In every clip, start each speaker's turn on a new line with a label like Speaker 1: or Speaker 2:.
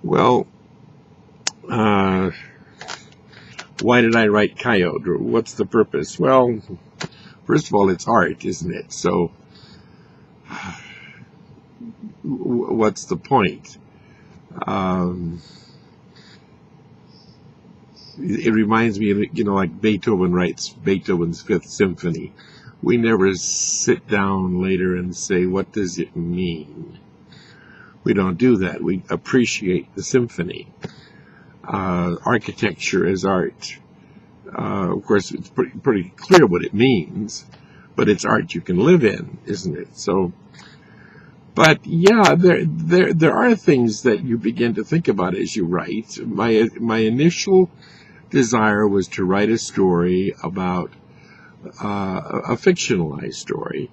Speaker 1: Well, uh, why did I write Coyote? Or what's the purpose? Well, first of all, it's art, isn't it? So, what's the point? Um, it reminds me of, like Beethoven writes Beethoven's Fifth Symphony. We never sit down later and say, what does it mean? We don't do that. We appreciate the symphony. Architecture is art. Of course, it's pretty clear what it means, but it's art you can live in, isn't it? So, but yeah, there are things that you begin to think about as you write. My initial desire was to write a story about a fictionalized story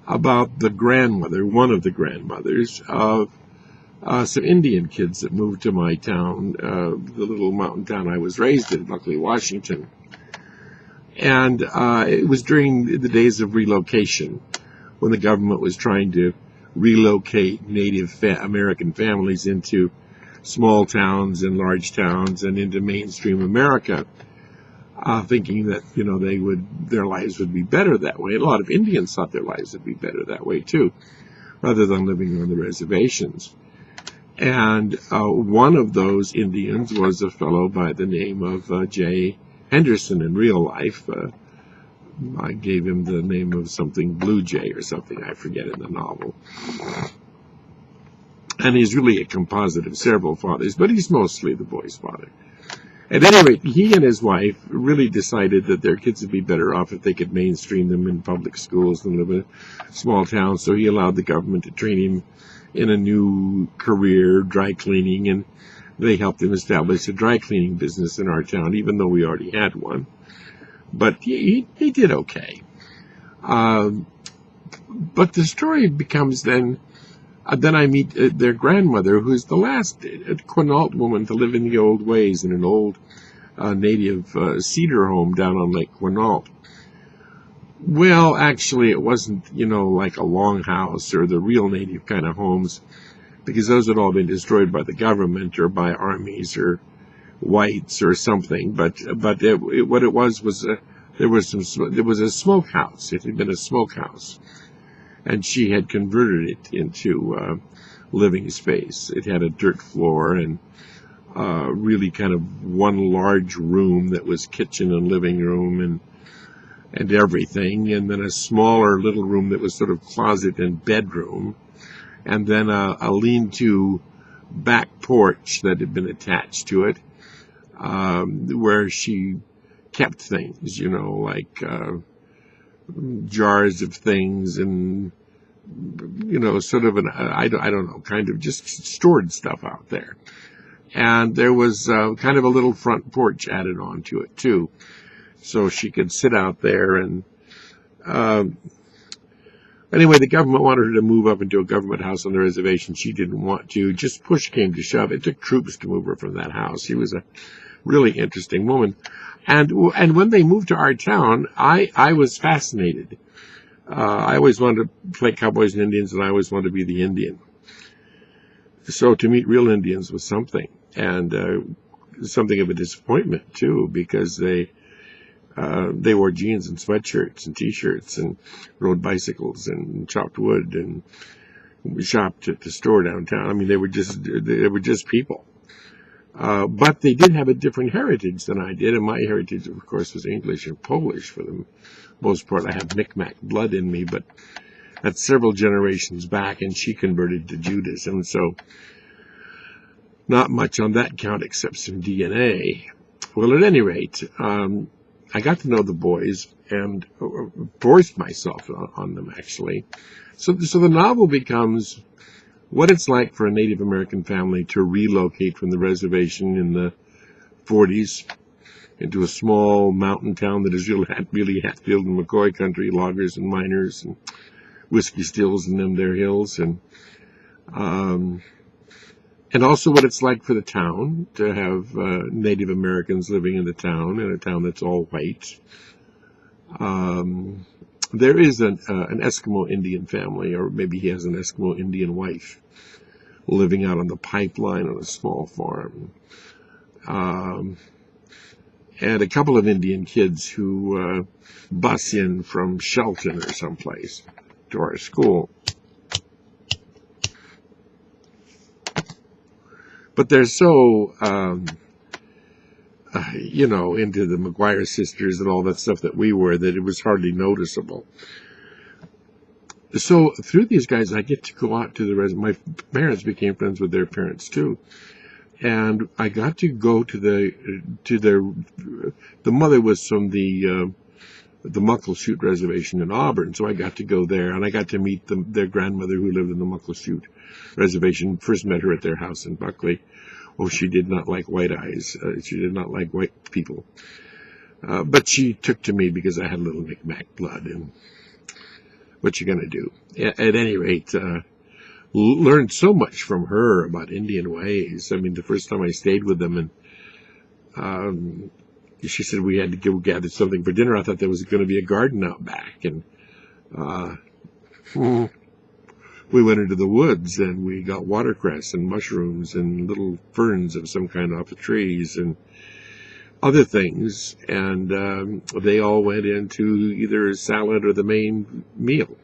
Speaker 1: about the grandmother, one of the grandmothers of some Indian kids that moved to my town, the little mountain town I was raised in, Buckley, Washington. And it was during the days of relocation, when the government was trying to relocate Native American families into small towns and large towns and into mainstream America, thinking that their lives would be better that way. And a lot of Indians thought their lives would be better that way too, rather than living on the reservations. And one of those Indians was a fellow by the name of J. Henderson in real life. I gave him the name of something, Blue Jay or something, I forget in the novel. And he's really a composite of several fathers, but he's mostly the boy's father. At any rate, he and his wife really decided that their kids would be better off if they could mainstream them in public schools than live in a small town, so he allowed the government to train him in a new career, dry cleaning, and they helped him establish a dry cleaning business in our town, even though we already had one. But he did okay. But the story becomes then I meet their grandmother, who's the last Quinault woman to live in the old ways in an old native cedar home down on Lake Quinault. Well, actually, it wasn't, like a longhouse or the real native kind of homes, because those had all been destroyed by the government or by armies or whites or something. But what it was there was a smokehouse. It had been a smokehouse, and she had converted it into living space. It had a dirt floor and really kind of one large room that was kitchen and living room and everything, and then a smaller little room that was sort of closet and bedroom, and then a lean-to back porch that had been attached to it, where she kept things, like jars of things and, sort of I don't know, kind of just stored stuff out there. And there was kind of a little front porch added onto it, too. So she could sit out there and, anyway, the government wanted her to move up into a government house on the reservation. She didn't want to. Just push came to shove. It took troops to move her from that house. She was a really interesting woman. And when they moved to our town, I was fascinated. I always wanted to play cowboys and Indians, and I always wanted to be the Indian. So to meet real Indians was something, and something of a disappointment, too, because they wore jeans and sweatshirts and T-shirts and rode bicycles and chopped wood and shopped at the store downtown. I mean, they were just people. But they did have a different heritage than I did, and my heritage, of course, was English and Polish for the most part. I have Micmac blood in me, but that's several generations back, and she converted to Judaism, so not much on that count except some DNA. Well, at any rate, I got to know the boys and forced myself on them, actually. So the novel becomes what it's like for a Native American family to relocate from the reservation in the 40s into a small mountain town that is really Hatfield and McCoy country, loggers and miners and whiskey stills in them their hills, and also what it's like for the town to have Native Americans living in the town, in a town that's all white. There is an Eskimo Indian family, or maybe he has an Eskimo Indian wife. living out on the pipeline on a small farm. And a couple of Indian kids who bus in from Shelton or someplace to our school. But they're so, into the McGuire sisters and all that stuff that we were, that it was hardly noticeable. So through these guys, I get to go out to the residence. My parents became friends with their parents too, and I got to go to the mother was from the Muckleshoot Reservation in Auburn, so I got to go there, and I got to meet their grandmother who lived in the Muckleshoot Reservation. First met her at their house in Buckley. Oh, she did not like white eyes. She did not like white people. But she took to me because I had a little Micmac blood, and what you gonna do? At any rate, learned so much from her about Indian ways. I mean, the first time I stayed with them, and she said we had to go gather something for dinner. I thought there was going to be a garden out back, and we went into the woods and we got watercress and mushrooms and little ferns of some kind off the trees and other things, and they all went into either salad or the main meal.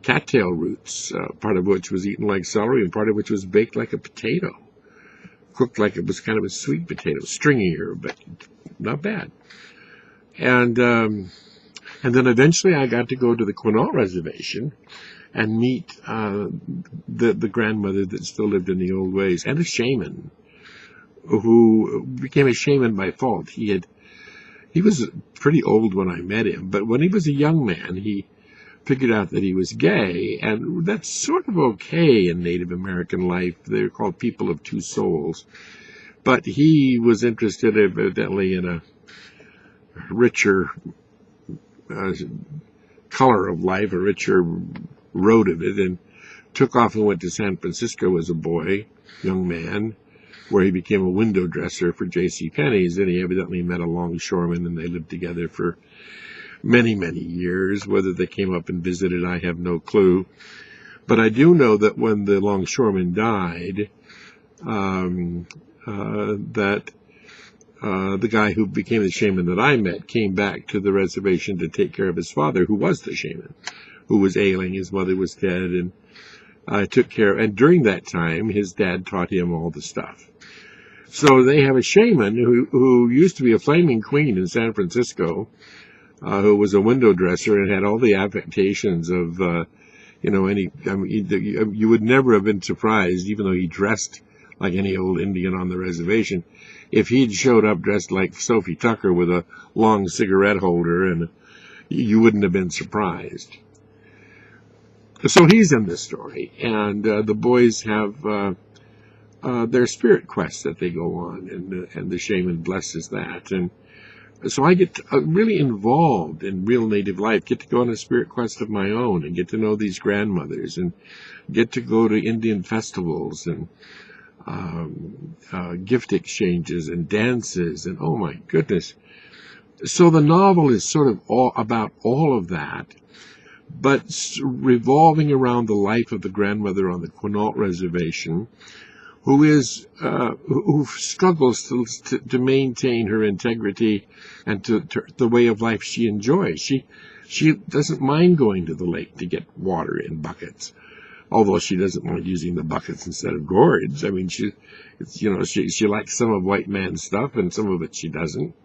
Speaker 1: Cattail roots, part of which was eaten like celery and part of which was baked like a potato, cooked like it was kind of a sweet potato, stringier, but not bad. And then eventually I got to go to the Quinault Reservation and meet the grandmother that still lived in the old ways, and a shaman who became a shaman by fault. He was pretty old when I met him, but when he was a young man, he figured out that he was gay, and that's sort of okay in Native American life. They're called people of two souls. But he was interested evidently in a richer color of life, a richer road of it, and took off and went to San Francisco as a boy, young man, where he became a window dresser for J.C. Penney's, and he evidently met a longshoreman, and they lived together for many, many years. Whether they came up and visited, I have no clue. But I do know that when the longshoreman died, the guy who became the shaman that I met came back to the reservation to take care of his father, who was the shaman, who was ailing. His mother was dead, and took care. And during that time, his dad taught him all the stuff. So they have a shaman who used to be a flaming queen in San Francisco, who was a window dresser and had all the affectations of, you would never have been surprised, even though he dressed like any old Indian on the reservation, if he'd showed up dressed like Sophie Tucker with a long cigarette holder, and you wouldn't have been surprised. So he's in this story, and the boys have their spirit quests that they go on, and the shaman blesses that. And so I get really involved in real Native life, get to go on a spirit quest of my own, and get to know these grandmothers, and get to go to Indian festivals, and gift exchanges and dances, and oh my goodness. So the novel is sort of about all of that, but revolving around the life of the grandmother on the Quinault Reservation, who struggles to maintain her integrity and to the way of life she enjoys. She doesn't mind going to the lake to get water in buckets, although she doesn't mind using the buckets instead of gourds. I mean, she likes some of white man's stuff, and some of it she doesn't.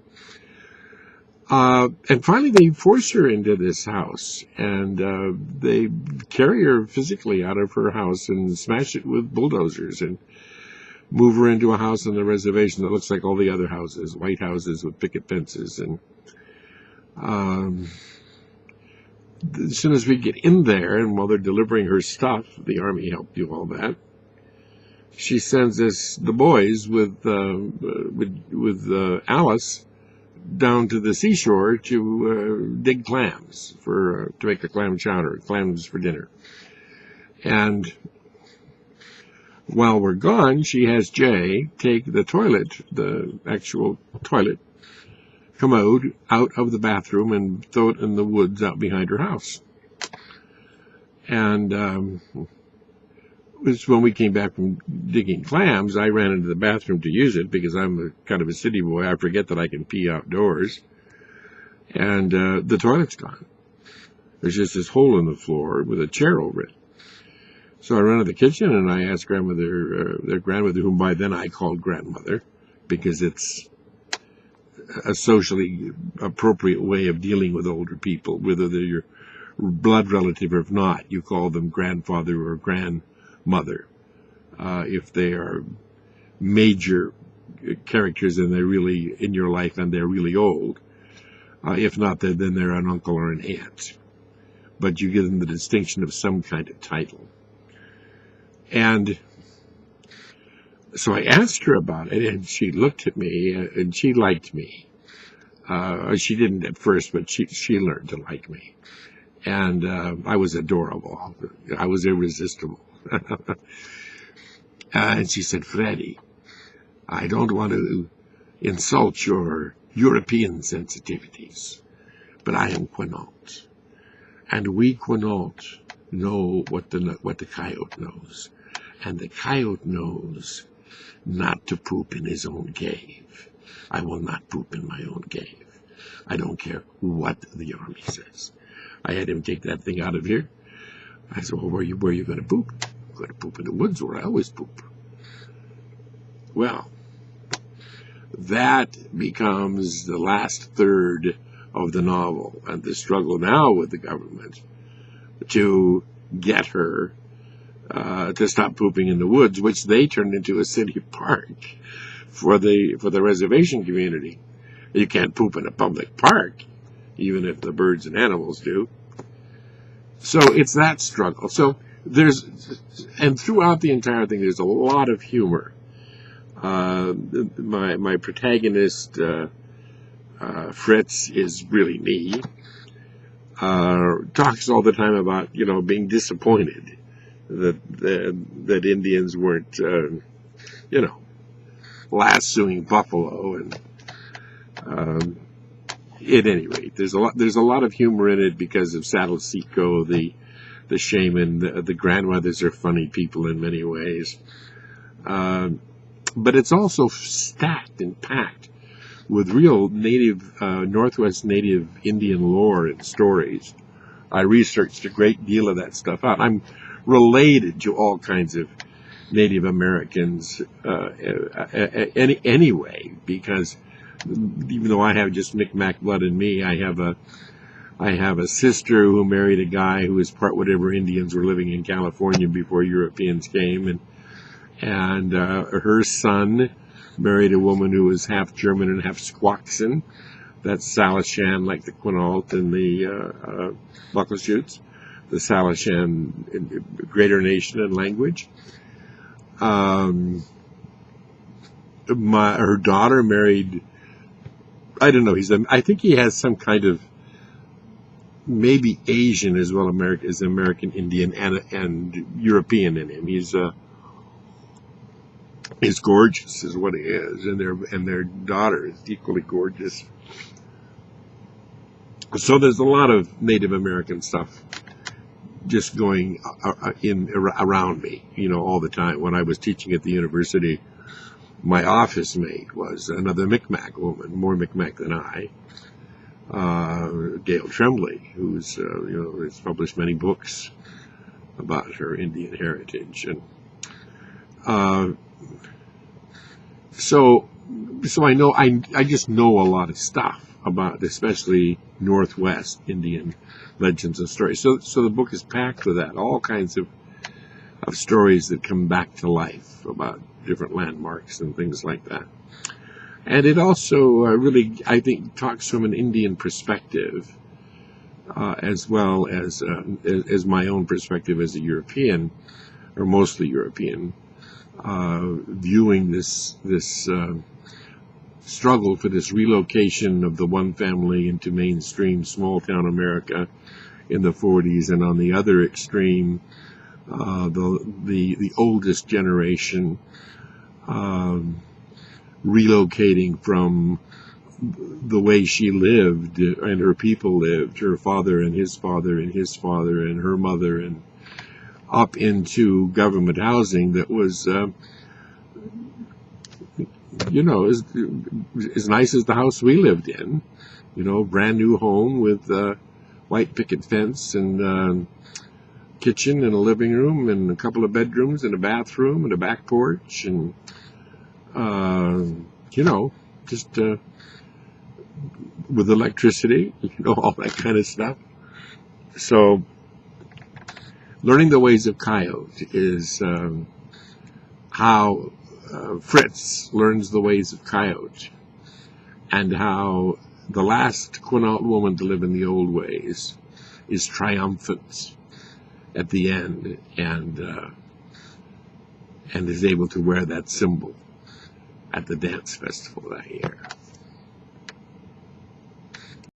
Speaker 1: And finally, they force her into this house, and they carry her physically out of her house and smash it with bulldozers and move her into a house on the reservation that looks like all the other houses, white houses with picket fences. And as soon as we get in there, and while they're delivering her stuff, the army helped do all that, she sends the boys with Alice down to the seashore to dig clams to make a clam chowder, clams for dinner. And while we're gone, she has Jay take the actual toilet commode out of the bathroom and throw it in the woods out behind her house. And was when we came back from digging clams, I ran into the bathroom to use it because I'm kind of a city boy. I forget that I can pee outdoors. And the toilet's gone. There's just this hole in the floor with a chair over it. So I ran to the kitchen and I asked their grandmother, whom by then I called grandmother, because it's a socially appropriate way of dealing with older people, whether they're your blood relative or not. You call them grandfather or grandmother. If they are major characters and they're really in your life and they're really old. If not, then they're an uncle or an aunt. But you give them the distinction of some kind of title. And so I asked her about it, and she looked at me, and she liked me. She didn't at first, but she learned to like me. And I was adorable. I was irresistible. And she said, Freddie, I don't want to insult your European sensitivities, but I am Quinault. And we Quinault know what the coyote knows. And the coyote knows not to poop in his own cave. I will not poop in my own cave. I don't care what the army says. I had him take that thing out of here. I said, well, where are you going to poop? I'm going to poop in the woods where I always poop. Well, that becomes the last third of the novel, and the struggle now with the government to get her to stop pooping in the woods, which they turned into a city park for the reservation community. You can't poop in a public park, even if the birds and animals do. So it's that struggle. So and throughout the entire thing, there's a lot of humor. My protagonist, Fritz, is really me. Talks all the time about, being disappointed that Indians weren't, lassoing buffalo. And at any rate, there's a lot of humor in it because of Saddle Seco, the shaman. The grandmothers are funny people in many ways. But it's also stacked and packed with real Northwest Native Indian lore and stories. I researched a great deal of that stuff out. I'm related to all kinds of Native Americans anyway, because even though I have just Micmac blood in me, I have a sister who married a guy who was part whatever Indians were living in California before Europeans came, and her son married a woman who was half German and half Squaxin. That's Salishan, like the Quinault and the Muckleshoots, the Salishan greater nation and language. Her daughter married, I don't know, I think he has some kind of maybe Asian as well as American Indian and European in him. He's gorgeous, is what he is, and their daughter is equally gorgeous. So there's a lot of Native American stuff just going around me, all the time. When I was teaching at the university, my office mate was another Micmac woman, more Micmac than I, Gail Tremblay, who's has published many books about her Indian heritage, and so I just know a lot of stuff about, especially Northwest Indian legends and stories. So the book is packed with that, all kinds of stories that come back to life about different landmarks and things like that. And it also really, I think, talks from an Indian perspective, as well as my own perspective as a European, or mostly European, viewing this struggle for this relocation of the one family into mainstream small town America in the 40s, and on the other extreme, the oldest generation relocating from the way she lived and her people lived, her father and his father and his father and her mother, and up into government housing that was, as nice as the house we lived in. Brand new home with white picket fence and kitchen and a living room and a couple of bedrooms and a bathroom and a back porch and, just with electricity, all that kind of stuff. So learning the ways of Coyote is how Fritz learns the ways of Coyote, and how the last Quinault woman to live in the old ways is triumphant at the end, and is able to wear that symbol at the dance festival that year.